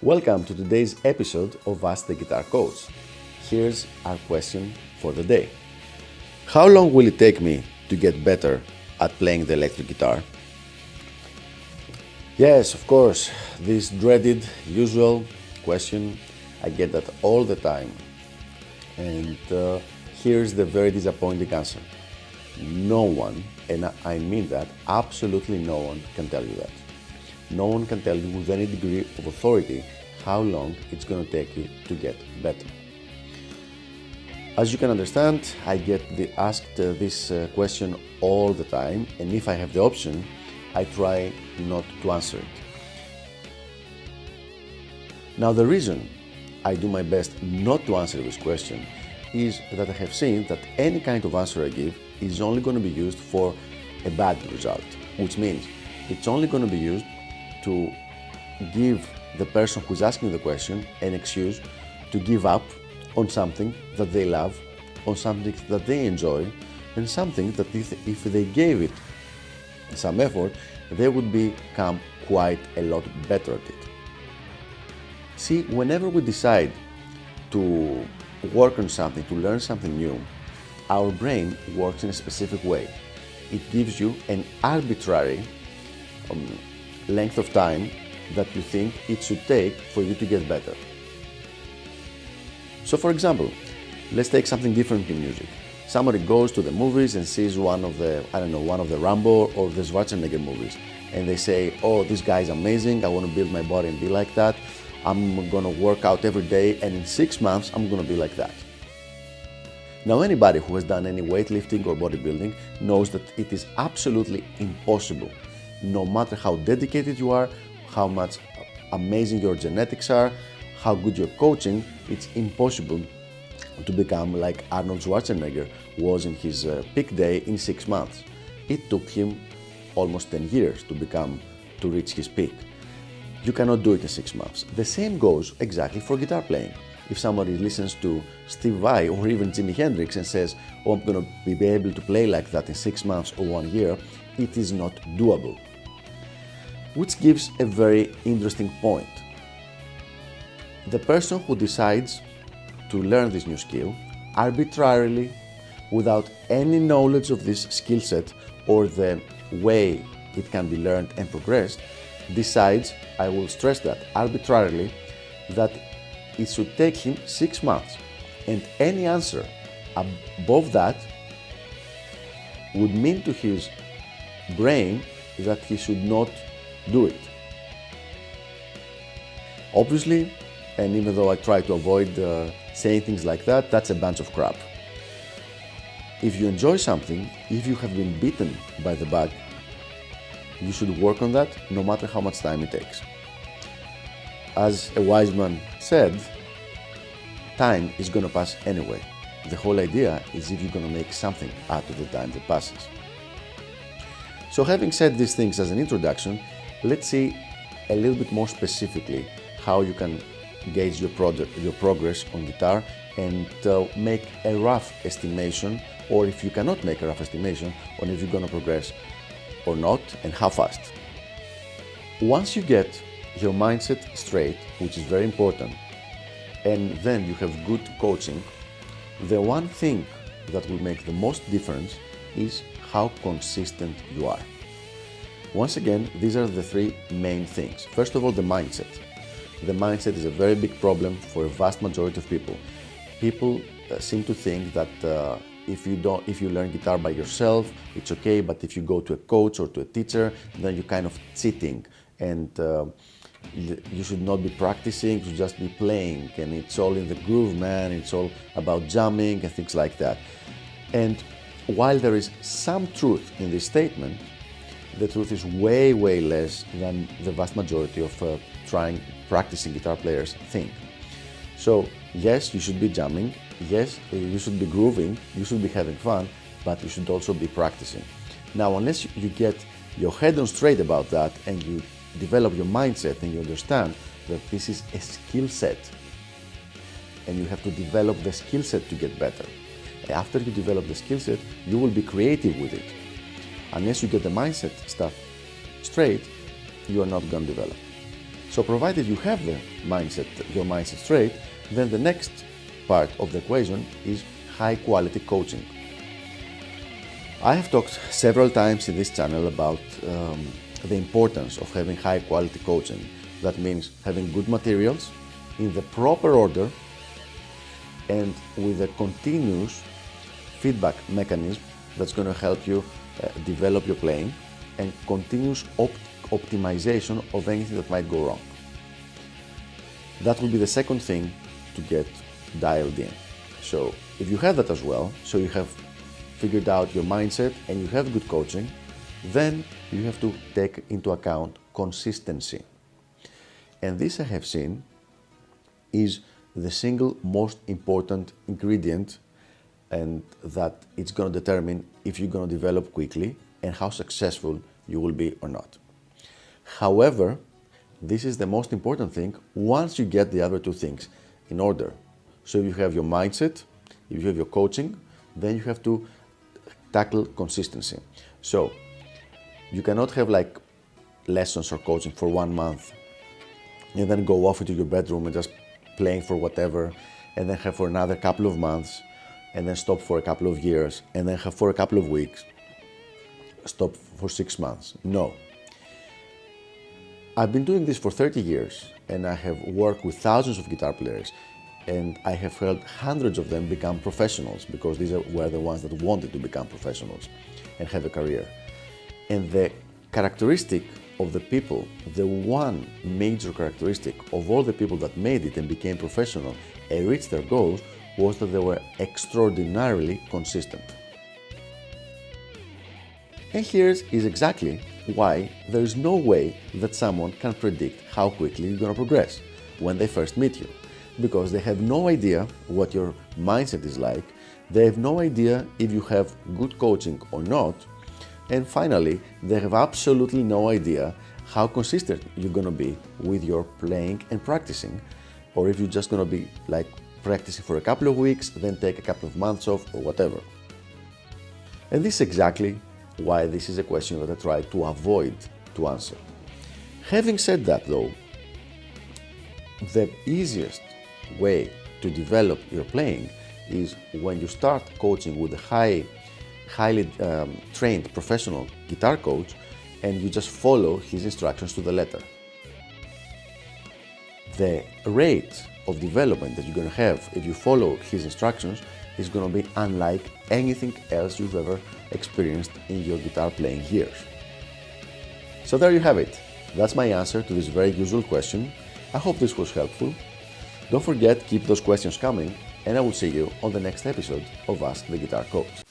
Welcome to today's episode of Ask the Guitar Coach. Here's our question for the day. How long will it take me to get better at playing the electric guitar? Yes, of course, this dreaded, usual question. I get that all the time. And here's the very disappointing answer. No one, and I mean that, absolutely no one can tell you that. No one can tell you with any degree of authority how long it's going to take you to get better. As you can understand, I get asked this question all the time, and if I have the option, I try not to answer it. Now, the reason I do my best not to answer this question is that I have seen that any kind of answer I give is only going to be used for a bad result, which means it's only going to be used to give the person who's asking the question an excuse to give up on something that they love, on something that they enjoy, and something that if they gave it some effort, they would become quite a lot better at it. See, whenever we decide to work on something, to learn something new, our brain works in a specific way. It gives you an arbitrary length of time that you think it should take for you to get better. So for example, let's take something different in music. Somebody goes to the movies and sees one of the Rambo or the Schwarzenegger movies, and they say, oh, this guy is amazing, I want to build my body and be like that, I'm going to work out every day, and in 6 months I'm going to be like that. Now, anybody who has done any weightlifting or bodybuilding knows that it is absolutely impossible. No matter how dedicated you are, how much amazing your genetics are, how good your coaching, it's impossible to become like Arnold Schwarzenegger was in his peak day in 6 months. It took him almost 10 years to reach his peak. You cannot do it in 6 months. The same goes exactly for guitar playing. If somebody listens to Steve Vai or even Jimi Hendrix and says, oh, I'm going to be able to play like that in 6 months or 1 year, it is not doable. Which gives a very interesting point. The person who decides to learn this new skill arbitrarily, without any knowledge of this skill set or the way it can be learned and progressed, decides, I will stress that, arbitrarily, that it should take him 6 months, and any answer above that would mean to his brain that he should not do it. Obviously, and even though I try to avoid saying things like that, that's a bunch of crap. If you enjoy something, if you have been bitten by the bug, you should work on that no matter how much time it takes. As a wise man said, time is going to pass anyway. The whole idea is if you're going to make something out of the time that passes. So having said these things as an introduction, let's see a little bit more specifically how you can gauge your progress on guitar and make a rough estimation, or if you cannot make a rough estimation, on if you're going to progress or not and how fast. Once you get your mindset straight, which is very important, and then you have good coaching, the one thing that will make the most difference is how consistent you are. Once again, these are the three main things. First of all, the mindset. The mindset is a very big problem for a vast majority of people. People seem to think that if you learn guitar by yourself, it's okay, but if you go to a coach or to a teacher, then you're kind of cheating, and you should not be practicing, you should just be playing, and it's all in the groove, man, it's all about jamming and things like that. And while there is some truth in this statement, the truth is way, way less than the vast majority of practicing guitar players think. So yes, you should be jamming, yes, you should be grooving, you should be having fun, but you should also be practicing. Now, unless you get your head on straight about that and you develop your mindset and you understand that this is a skill set and you have to develop the skill set to get better. After you develop the skill set, you will be creative with it. Unless you get the mindset stuff straight, you are not going to develop. So provided you have your mindset straight, then the next part of the equation is high quality coaching. I have talked several times in this channel about the importance of having high quality coaching. That means having good materials in the proper order and with a continuous feedback mechanism that's going to help you develop your playing and continuous optimization of anything that might go wrong. That will be the second thing to get dialed in. So if you have that as well, so you have figured out your mindset and you have good coaching, then you have to take into account consistency. And this I have seen is the single most important ingredient, and that it's going to determine if you're going to develop quickly and how successful you will be or not. However, this is the most important thing once you get the other two things in order. So if you have your mindset, if you have your coaching, then you have to tackle consistency. So you cannot have like lessons or coaching for 1 month and then go off into your bedroom and just playing for whatever, and then have for another couple of months, and then stop for a couple of years, and then have for a couple of weeks, stop for 6 months. No. I've been doing this for 30 years, and I have worked with thousands of guitar players, and I have helped hundreds of them become professionals, because these were the ones that wanted to become professionals and have a career. And the characteristic of the people, the one major characteristic of all the people that made it and became professional and reached their goals, was that they were extraordinarily consistent. And here is exactly why there is no way that someone can predict how quickly you're going to progress when they first meet you. Because they have no idea what your mindset is like, they have no idea if you have good coaching or not, and finally, they have absolutely no idea how consistent you're going to be with your playing and practicing, or if you're just going to be like practicing for a couple of weeks, then take a couple of months off or whatever. And this is exactly why this is a question that I try to avoid to answer. Having said that though, the easiest way to develop your playing is when you start coaching with a highly trained professional guitar coach, and you just follow his instructions to the letter. The rate of development that you're going to have if you follow his instructions is going to be unlike anything else you've ever experienced in your guitar playing years. So there you have it. That's my answer to this very usual question. I hope this was helpful. Don't forget, keep those questions coming, and I will see you on the next episode of Ask the Guitar Coach.